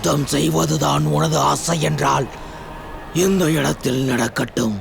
யுத்தம் செய்வதுதான் உனது ஆசை என்றால் இந்த இடத்தில் நடக்கட்டும்.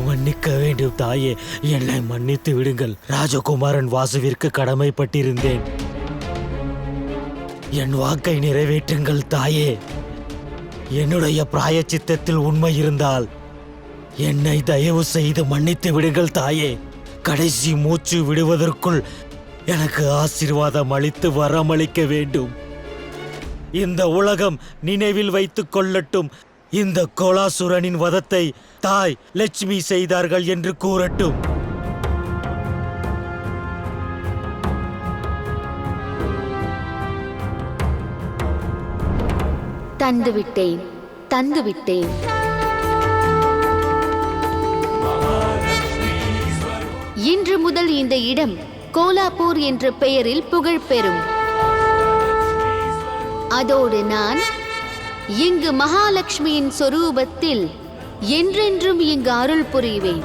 மன்னிக்க வேண்டும் தாயே, என்னை மன்னித்து விடுங்கள். ராஜகுமாரன் வாசுவிற்கு கடமைப்பட்டிருந்தேன். என் வாக்கை நிறைவேற்றுங்கள் தாயே. என்னுடைய பிராயச்சித்தத்தில் உண்மை இருந்தால் என்னை தயவு செய்து மன்னித்து விடுங்கள் தாயே. கடைசி மூச்சு விடுவதற்குள் எனக்கு ஆசீர்வாதம் அளித்து வரமளிக்க வேண்டும். இந்த உலகம் நினைவில் வைத்துக் கொள்ளட்டும், இந்த கோலாசுரனின் வதத்தை தாய் லட்சுமி செய்தார்கள் என்று கூறட்டும். தந்துவிட்டேன், தந்துவிட்டேன். இன்று முதல் இந்த இடம் கோலாப்பூர் என்ற பெயரில் புகழ் பெறும். அதோடு நான் இங்கு மகாலட்சுமியின் சொரூபத்தில் என்றென்றும் இங்கு அருள் புரிவேன்.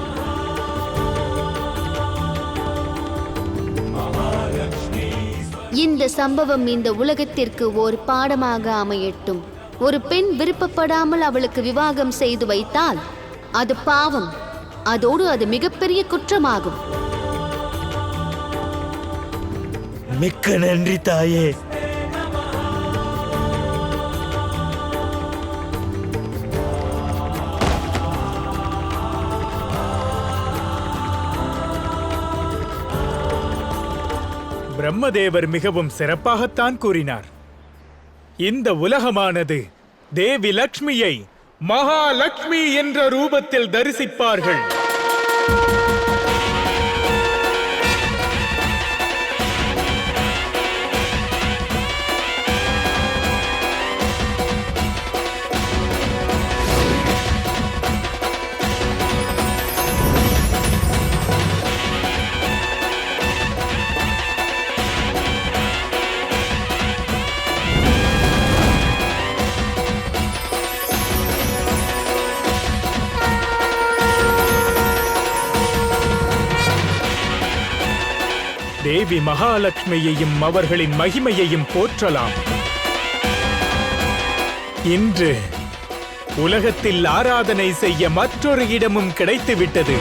இந்த சம்பவம் இந்த உலகத்திற்கு ஒரு பாடமாக அமையட்டும். ஒரு பெண் விருப்பப்படாமல் அவளுக்கு விவாகம் செய்து வைத்தால் அது பாவம், அதோடு அது மிகப்பெரிய குற்றமாகும். மிக்க நன்றி தாயே. பிரம்மதேவர் மிகவும் சிறப்பாகத்தான் கூறினார். இந்த உலகமானது தேவி லக்ஷ்மியை மகாலட்சுமி என்ற ரூபத்தில் தரிசிப்பார்கள். தேவி மகாலட்சுமியையும் அவர்களின் மகிமையையும் போற்றலாம். இன்று உலகத்தில் ஆராதனை செய்ய மற்றொரு இடமும் கிடைத்துவிட்டது.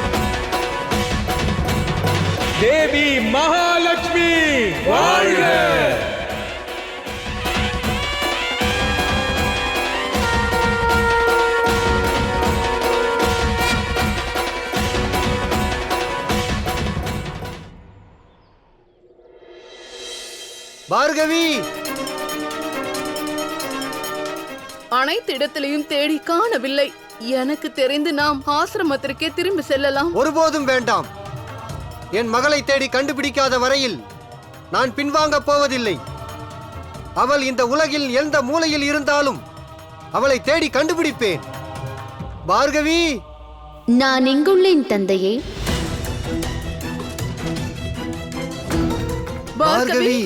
தேவி மகாலட்சுமி வாழ்க! பார்கவி, அனைத்து இடத்திலையும் தேடி காணவில்லை. எனக்கு தெரிந்து நாம் ஆசிரமத்திற்கே திரும்பி செல்லலாம். ஒருபோதும் வேண்டாம். என் மகளை தேடி கண்டுபிடிக்காத வரையில் நான் பின்வாங்க போவதில்லை. அவள் இந்த உலகில் எந்த மூலையில் இருந்தாலும் அவளை தேடி கண்டுபிடிப்பேன். பார்கவி, நான் இங்குள்ளேன் தந்தையே. பார்கவி.